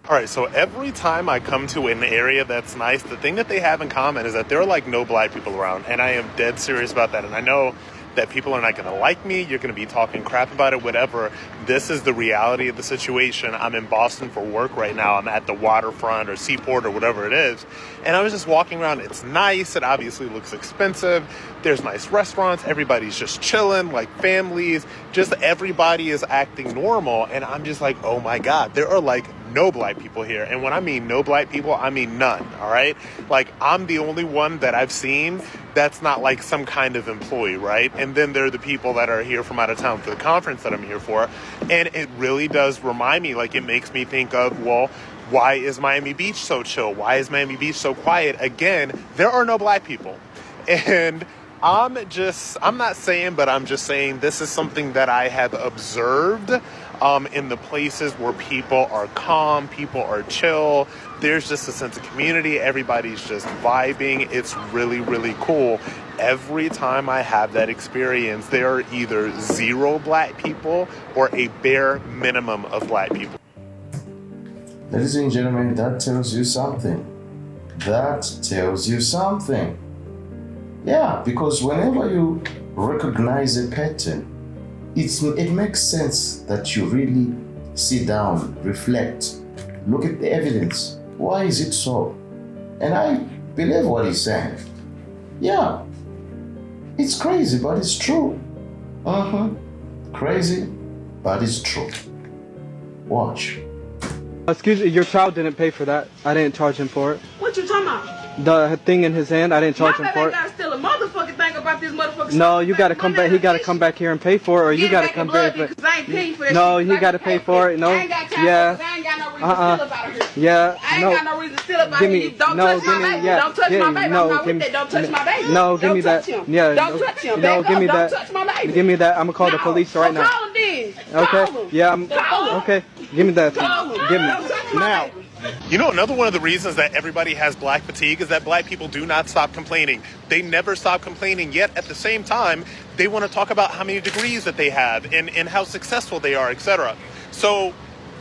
Alright, so every time I come to an area that's nice, the thing that they have in common is that there are like no black people around, and I am dead serious about that. And I know that people are not going to like me, you're going to be talking crap about it, whatever. This is the reality of the situation. I'm in Boston for work right now. I'm at the waterfront or seaport or whatever it is. And I was just walking around. It's nice. It obviously looks expensive. There's nice restaurants. Everybody's just chilling, like families. Just everybody is acting normal. And I'm just like, oh my God, there are like no black people here. And when I mean no black people, I mean none, all right? Like, I'm the only one that I've seen that's not like some kind of employee, right? And then there are the people that are here from out of town for the conference that I'm here for. And it really does remind me, like, it makes me think of, well, why is Miami Beach so chill? Why is Miami Beach so quiet? Again, there are no black people. And I'm not saying, but I'm just saying this is something that I have observed in the places where people are calm, people are chill. There's just a sense of community. Everybody's just vibing. It's really, really cool. Every time I have that experience, there are either zero black people or a bare minimum of black people. Ladies and gentlemen, that tells you something. That tells you something. Yeah, because whenever you recognize a pattern, it makes sense that you really sit down, reflect, look at the evidence. Why is it so? And I believe what he's saying. Yeah, it's crazy, but it's true. Crazy, but it's true. Watch. Excuse me, your child didn't pay for that. I didn't charge him for it. What you talking about? The thing in his hand, I didn't charge him for it. My baby gotta steal a motherfucking thing about this motherfucking No, you gotta come back. He gotta come back here and pay for it, or you gotta come back. No, he gotta pay for it. No, yeah. I ain't got no reason to steal up out of here. Yeah, I ain't got no reason to steal up out of here. Don't touch my baby. Don't touch my baby. I'm not with that. Don't touch my baby. No, give me that. Yeah. Don't touch him. No, give me that. Don't touch my baby. Give me that. I'm gonna call the police right now. Call him then. Okay. Yeah. Okay. Give me that. Give me now. You know, another one of the reasons that everybody has black fatigue is that black people do not stop complaining. They never stop complaining, yet at the same time, they want to talk about how many degrees that they have and how successful they are, etc. So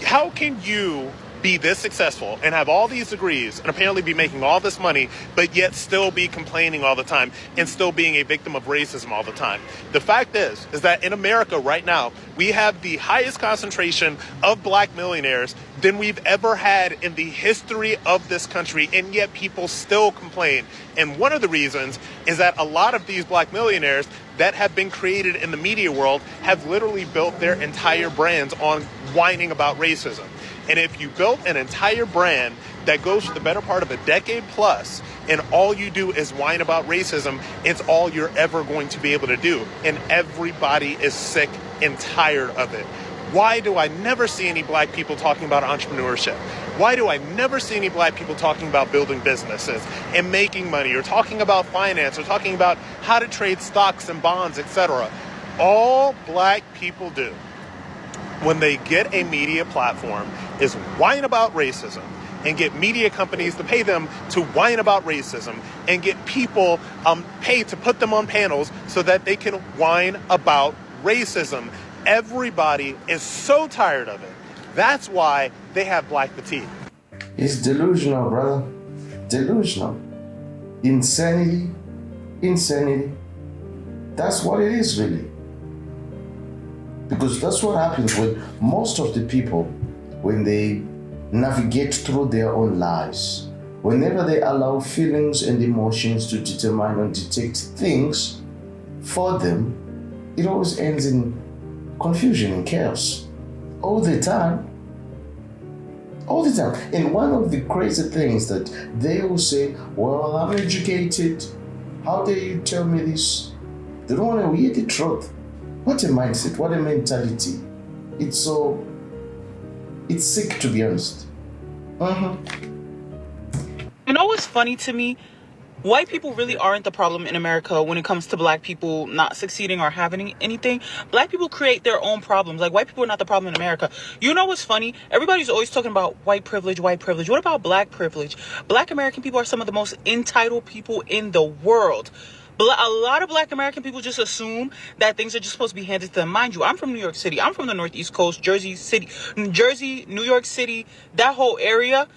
how can you be this successful and have all these degrees and apparently be making all this money, but yet still be complaining all the time and still being a victim of racism all the time? The fact is that in America right now, we have the highest concentration of black millionaires than we've ever had in the history of this country, and yet people still complain. And one of the reasons is that a lot of these black millionaires that have been created in the media world have literally built their entire brands on whining about racism. And if you built an entire brand that goes for the better part of a decade plus, and all you do is whine about racism, it's all you're ever going to be able to do. And everybody is sick and tired of it. Why do I never see any black people talking about entrepreneurship? Why do I never see any black people talking about building businesses and making money, or talking about finance, or talking about how to trade stocks and bonds, etc.? All black people do when they get a media platform is whine about racism and get media companies to pay them to whine about racism and get people paid to put them on panels so that they can whine about racism. Everybody is so tired of it. That's why they have black fatigue. It's delusional, brother. Delusional. Insanity. Insanity. That's what it is, really. Because that's what happens with most of the people when they navigate through their own lives. Whenever they allow feelings and emotions to determine and detect things for them, it always ends in confusion and chaos. All the time. All the time. And one of the crazy things that they will say, well, I'm educated. How dare you tell me this? They don't want to hear the truth. What a mindset, what a mentality. It's sick, to be honest. You know what's funny to me? White people really aren't the problem in America when it comes to black people not succeeding or having anything. Black people create their own problems. Like, white people are not the problem in America. You know what's funny? Everybody's always talking about white privilege, white privilege. What about black privilege? Black American people are some of the most entitled people in the world. A lot of black American people just assume that things are just supposed to be handed to them. Mind you, I'm from New York City. I'm from the Northeast Coast, Jersey, New York City, that whole area.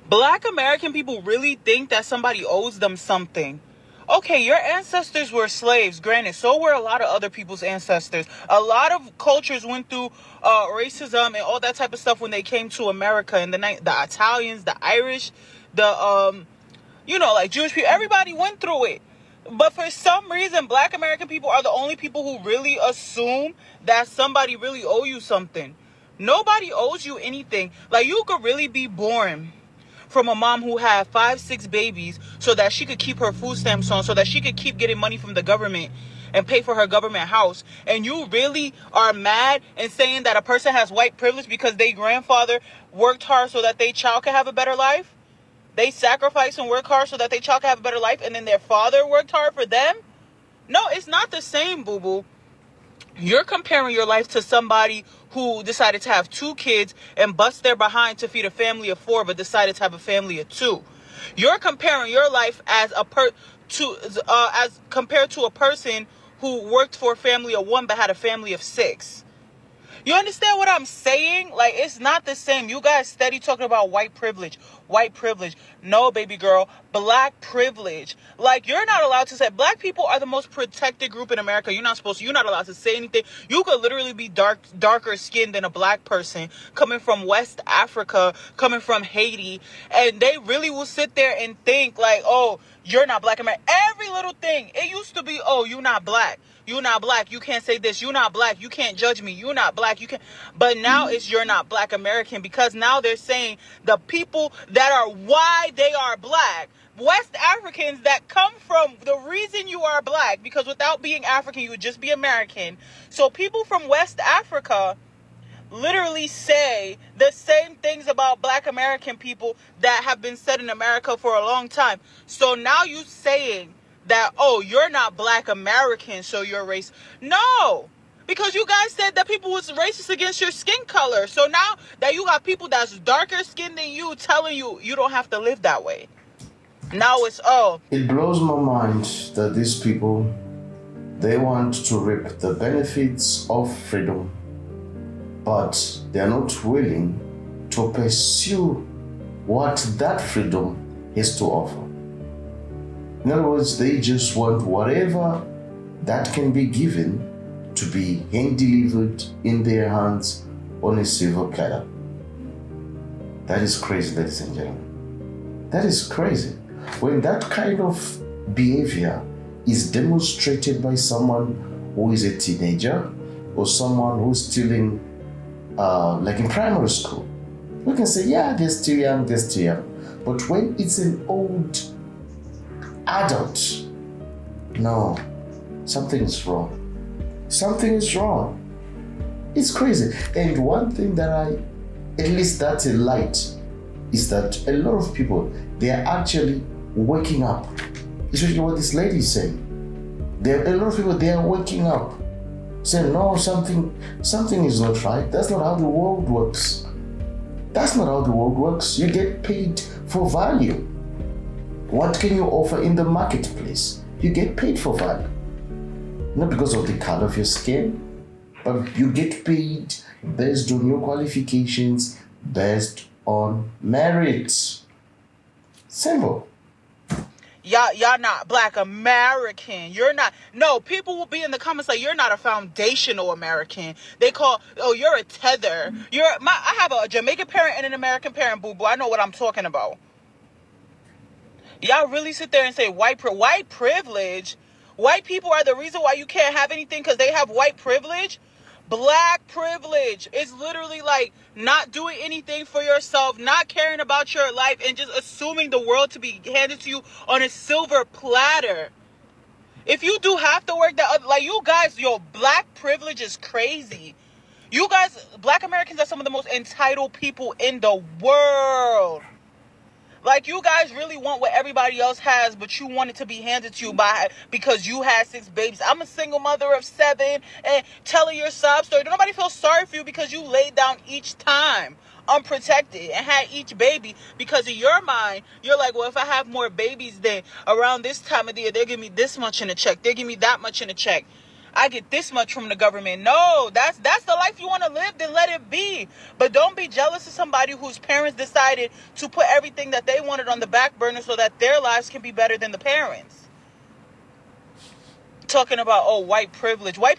Black American people really think that somebody owes them something. Okay, your ancestors were slaves, granted. So were a lot of other people's ancestors. A lot of cultures went through racism and all that type of stuff when they came to America. And the Italians, the Irish, the like Jewish people. Everybody went through it. But for some reason, black American people are the only people who really assume that somebody really owe you something. Nobody owes you anything. Like, you could really be born from a mom who had 5-6 babies so that she could keep her food stamps on, so that she could keep getting money from the government and pay for her government house. And you really are mad and saying that a person has white privilege because their grandfather worked hard so that their child could have a better life? They sacrificed and worked hard so that their child could have a better life, and then their father worked hard for them? No, it's not the same, boo-boo. You're comparing your life to somebody who decided to have 2 kids and bust their behind to feed a family of 4, but decided to have a family of 2. You're comparing your life as compared to a person who worked for a family of 1 but had a family of 6. You understand what I'm saying? Like, it's not the same. You guys steady talking about white privilege. White privilege. No, baby girl. Black privilege. Like, you're not allowed to say. Black people are the most protected group in America. You're not allowed to say anything. You could literally be darker skinned than a black person coming from West Africa, coming from Haiti. And they really will sit there and think like, oh, you're not black American. Every little thing. It used to be, oh, you're not black. You're not black. You can't say this. You're not black. You can't judge me. You're not black. You can't. But now it's you're not black American, because now they're saying the people that are why they are black, West Africans that come from the reason you are black, because without being African, you would just be American. So people from West Africa literally say the same things about black American people that have been said in America for a long time. So now you saying that, oh, you're not black American, so you're racist. No, because you guys said that people was racist against your skin color. So now that you got people that's darker skinned than you telling you you don't have to live that way. Now it's, oh. It blows my mind that these people, they want to reap the benefits of freedom, but they are not willing to pursue what that freedom has to offer. In other words, they just want whatever that can be given to be hand-delivered in their hands on a silver platter. That is crazy, ladies and gentlemen. That is crazy. When that kind of behavior is demonstrated by someone who is a teenager or someone who's still in, like in primary school, we can say, yeah, they're still young. But when it's an old adult, no, something is wrong. Something is wrong. It's crazy. And one thing that at least that's a light, is that a lot of people, they are actually waking up. Especially what this lady is saying. There are a lot of people, they are waking up, saying, no, something is not right. That's not how the world works. That's not how the world works. You get paid for value. What can you offer in the marketplace? You get paid for value. Not because of the color of your skin, but you get paid based on your qualifications, based on merit. Simple. Y'all not black American. You're not. No, people will be in the comments like, you're not a foundational American. They call, oh, you're a tether. I have a Jamaican parent and an American parent, boo-boo. I know what I'm talking about. Y'all really sit there and say white privilege? White people are the reason why you can't have anything because they have white privilege? Black privilege is literally like not doing anything for yourself, not caring about your life, and just assuming the world to be handed to you on a silver platter. If you do have to work that, like, you guys, your black privilege is crazy. You guys, black Americans are some of the most entitled people in the world. Like, you guys really want what everybody else has, but you want it to be handed to you because you had 6 babies. I'm a single mother of 7, and telling your sob story. Don't nobody feel sorry for you because you laid down each time unprotected and had each baby, because in your mind, you're like, well, if I have more babies, then around this time of the year, they'll give me this much in a check. They'll give me that much in a check. I get this much from the government. No, that's the life you want to live, then let it be. But don't be jealous of somebody whose parents decided to put everything that they wanted on the back burner so that their lives can be better than the parents. Talking about, oh, white privilege. White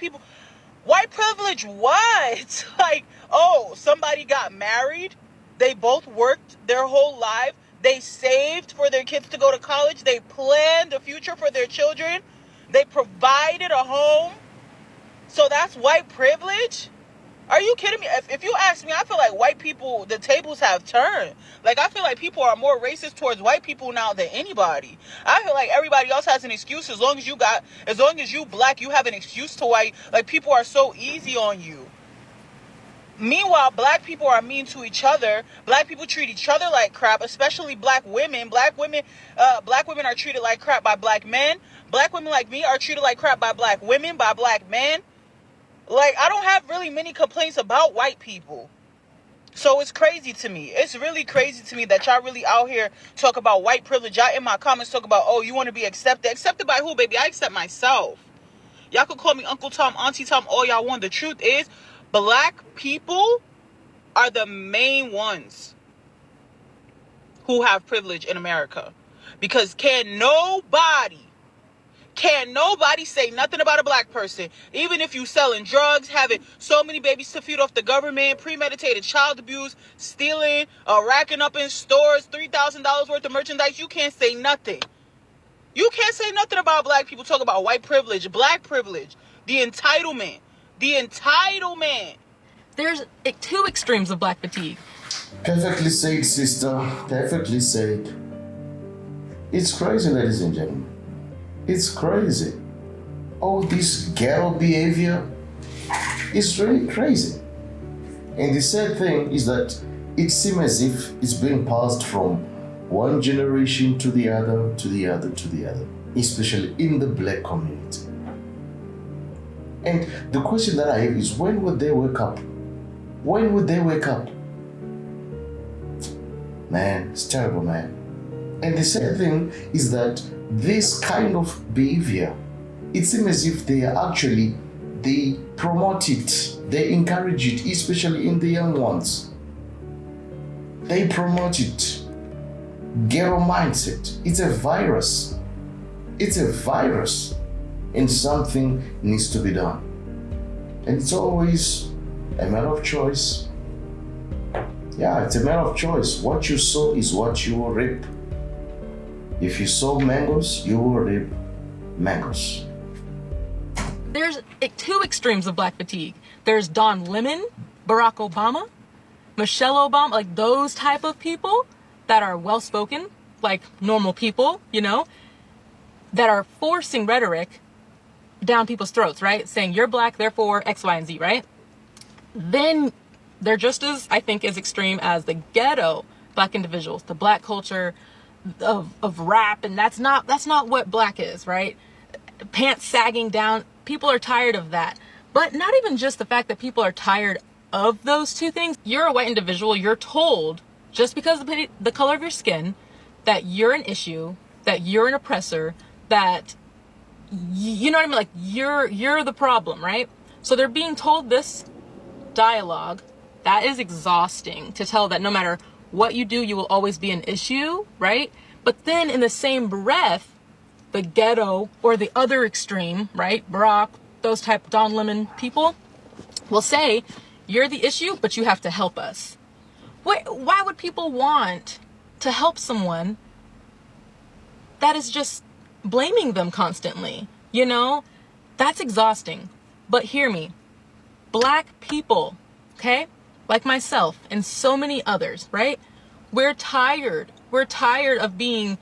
privilege what? Like, oh, somebody got married. They both worked their whole life. They saved for their kids to go to college. They planned a future for their children. They provided a home. So that's white privilege? Are you kidding me? If you ask me, I feel like white people, the tables have turned. Like, I feel like people are more racist towards white people now than anybody. I feel like everybody else has an excuse. As long as you black, you have an excuse to white. Like, people are so easy on you. Meanwhile, black people are mean to each other. Black people treat each other like crap, especially black women. Black women are treated like crap by black men. Black women like me are treated like crap by black women, by black men. Like, I don't have really many complaints about white people. So it's crazy to me. It's really crazy to me that y'all really out here talk about white privilege. Y'all in my comments talk about, oh, you want to be accepted. Accepted by who, baby? I accept myself. Y'all could call me Uncle Tom, Auntie Tom, all y'all want. The truth is, black people are the main ones who have privilege in America. Because can nobody say nothing about a black person, even if you selling drugs, having so many babies to feed off the government, premeditated child abuse, stealing, racking up in stores, $3,000 worth of merchandise. You can't say nothing. You can't say nothing about black people. Talk about white privilege, black privilege, the entitlement. There's 2 extremes of black fatigue. Perfectly said, sister. Perfectly said. It's crazy, ladies and gentlemen. It's crazy. All this ghetto behavior is really crazy. And the sad thing is that it seems as if it's being passed from one generation to the other, to the other, to the other, especially in the black community. And the question that I have is, when would they wake up? When would they wake up? Man, it's terrible, man. And the sad thing is that this kind of behavior, it seems as if they promote it, they encourage it, especially in the young ones. They promote it. Ghetto mindset. It's a virus. It's a virus. And something needs to be done. And it's always a matter of choice. Yeah, it's a matter of choice. What you sow is what you will reap. If you sow mangoes, you will reap mangoes. There's 2 extremes of black fatigue. There's Don Lemon, Barack Obama, Michelle Obama, like those type of people that are well-spoken, like normal people, you know, that are forcing rhetoric down people's throats, right? Saying you're black, therefore X, Y, and Z, right? Then they're just as, I think, as extreme as the ghetto black individuals, the black culture of rap, and that's not what black is, right? Pants sagging down. People are tired of that. But not even just the fact that people are tired of those 2 things. You're a white individual, you're told, just because of the color of your skin, that you're an issue, that you're an oppressor, that, you know what I mean? Like, you're the problem, right? So they're being told this dialogue. That is exhausting, to tell that no matter what you do, you will always be an issue, right? But then in the same breath, the ghetto or the other extreme, right? Barack, those type Don Lemon people will say, you're the issue, but you have to help us. Why would people want to help someone that is just blaming them constantly? You know, that's exhausting. But hear me, black people, okay? Like myself and so many others, right? We're tired. We're tired of being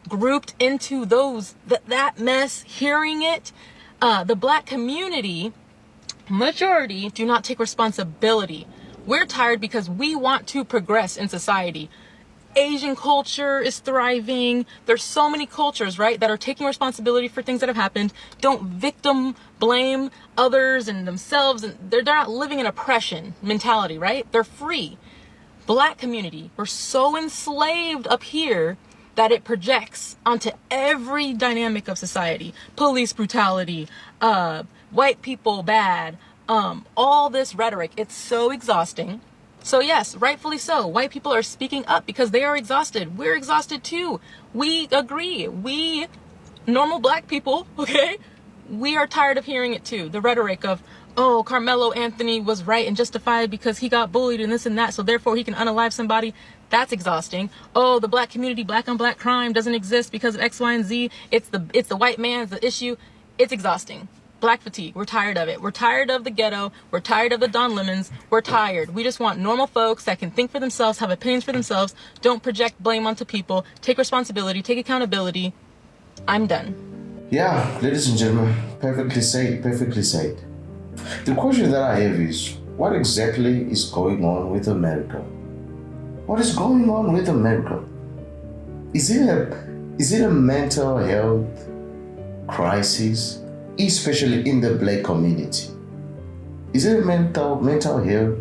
grouped into that mess, hearing it. The black community, majority, do not take responsibility. We're tired because we want to progress in society. Asian culture is thriving. There's so many cultures, right, that are taking responsibility for things that have happened. Don't victim blame others and themselves. And they're not living in oppression mentality, right? They're free. Black community, we're so enslaved up here that it projects onto every dynamic of society. Police brutality, white people bad, all this rhetoric. It's so exhausting. So yes, rightfully so. White people are speaking up because they are exhausted. We're exhausted too. We agree. We, normal black people, okay, we are tired of hearing it too. The rhetoric of, oh, Carmelo Anthony was right and justified because he got bullied and this and that, so therefore he can unalive somebody. That's exhausting. Oh, the black community, black on black crime doesn't exist because of X, Y, and Z. It's the white man's the issue. It's exhausting. Black fatigue. We're tired of it. We're tired of the ghetto. We're tired of the Don Lemons. We're tired. We just want normal folks that can think for themselves, have opinions for themselves, don't project blame onto people, take responsibility, take accountability. I'm done. Yeah, ladies and gentlemen, perfectly said, perfectly said. The question that I have is, what exactly is going on with America? What is going on with America? Is it a mental health crisis, especially in the black community? Is it a mental health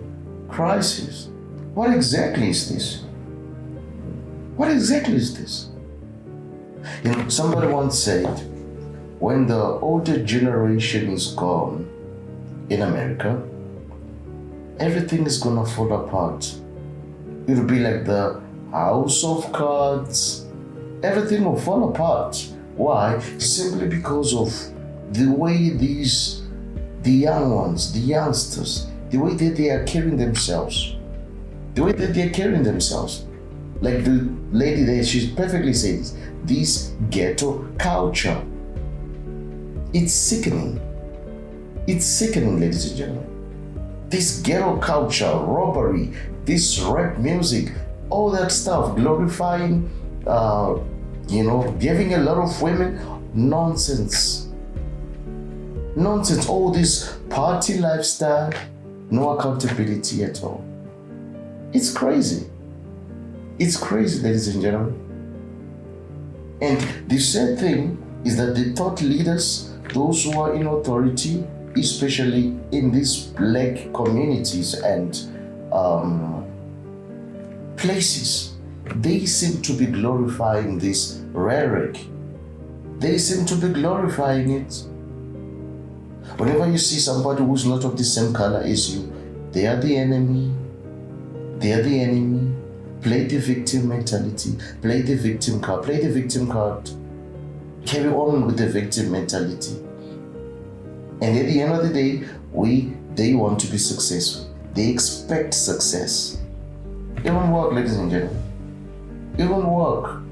crisis? What exactly is this? What exactly is this? You know, somebody once said, when the older generation is gone in America, everything is gonna fall apart. It'll be like the house of cards. Everything will fall apart. Why? Simply because of the way the young ones, the youngsters, the way that they are carrying themselves. The way that they're carrying themselves. Like the lady there, she perfectly says, this ghetto culture. It's sickening. It's sickening, ladies and gentlemen. This ghetto culture, robbery, this rap music, all that stuff, glorifying, giving a lot of women, nonsense. Nonsense, all this party lifestyle, no accountability at all. It's crazy. It's crazy, ladies and gentlemen. And the sad thing is that the thought leaders, those who are in authority, especially in these black communities and places, they seem to be glorifying this rhetoric. They seem to be glorifying it. Whenever you see somebody who's not of the same color as you, they are the enemy. They are the enemy. Play the victim mentality. Play the victim card. Play the victim card. Carry on with the victim mentality. And at the end of the day, they want to be successful. They expect success. It won't work, ladies and gentlemen. It won't work.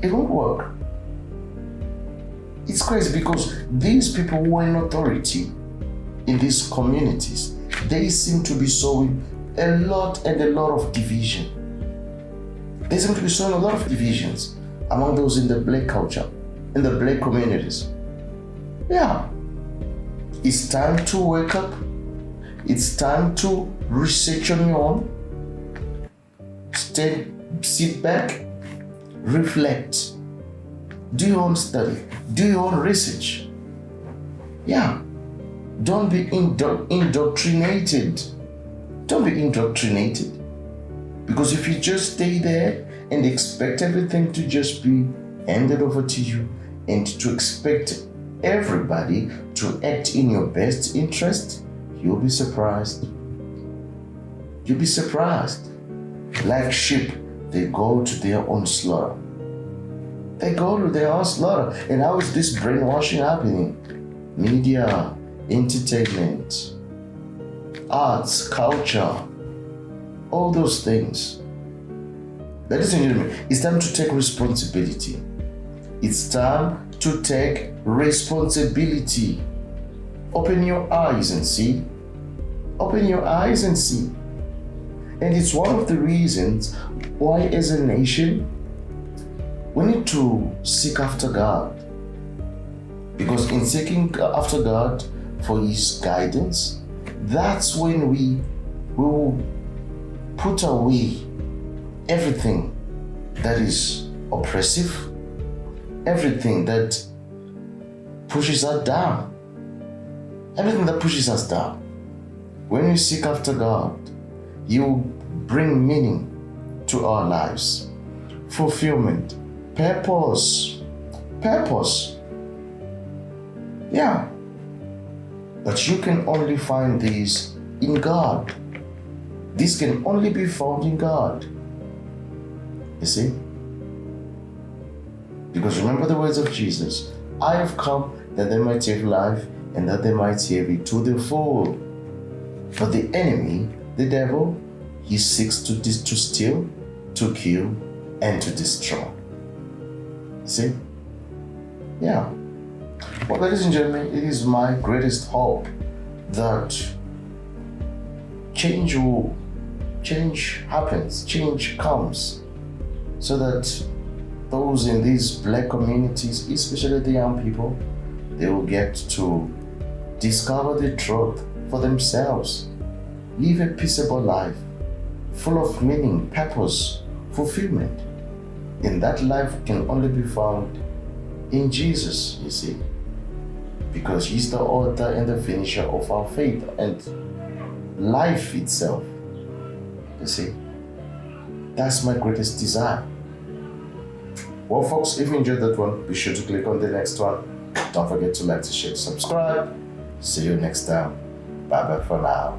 It won't work. It's crazy because these people who are in authority in these communities, they seem to be sowing a lot of division. They seem to be sowing a lot of divisions among those in the black culture, in the black communities. Yeah. It's time to wake up. It's time to research on your own. Sit back, reflect. Do your own study. Do your own research. Yeah. Don't be indoctrinated. Don't be indoctrinated. Because if you just stay there and expect everything to just be handed over to you and to expect everybody to act in your best interest, you'll be surprised. You'll be surprised. Like sheep, they go to their own slaughter. They go to their own slaughter. And how is this brainwashing happening? Media, entertainment, arts, culture, all those things. Ladies and gentlemen, it's time to take responsibility. It's time to take responsibility. Open your eyes and see. Open your eyes and see. And it's one of the reasons why, as a nation, we need to seek after God. Because in seeking after God for His guidance, that's when we will put away everything that is oppressive, everything that pushes us down, everything that pushes us down. When we seek after God, He will bring meaning to our lives, fulfillment, purpose. Yeah. But you can only find these in God. This can only be found in God. You see? Because remember the words of Jesus, I have come that they might have life and that they might have it to the full. But the enemy, the devil, he seeks to steal, to kill, and to destroy. See? Yeah. Well, ladies and gentlemen, it is my greatest hope that change happens, change comes, so that those in these black communities, especially the young people, they will get to discover the truth for themselves, live a peaceable life, full of meaning, purpose, fulfillment. And that life can only be found in Jesus, you see, because He's the author and the finisher of our faith and life itself. You see, that's my greatest desire. Well, folks, if you enjoyed that one, be sure to click on the next one. Don't forget to like, to share, subscribe. See you next time. Bye bye for now.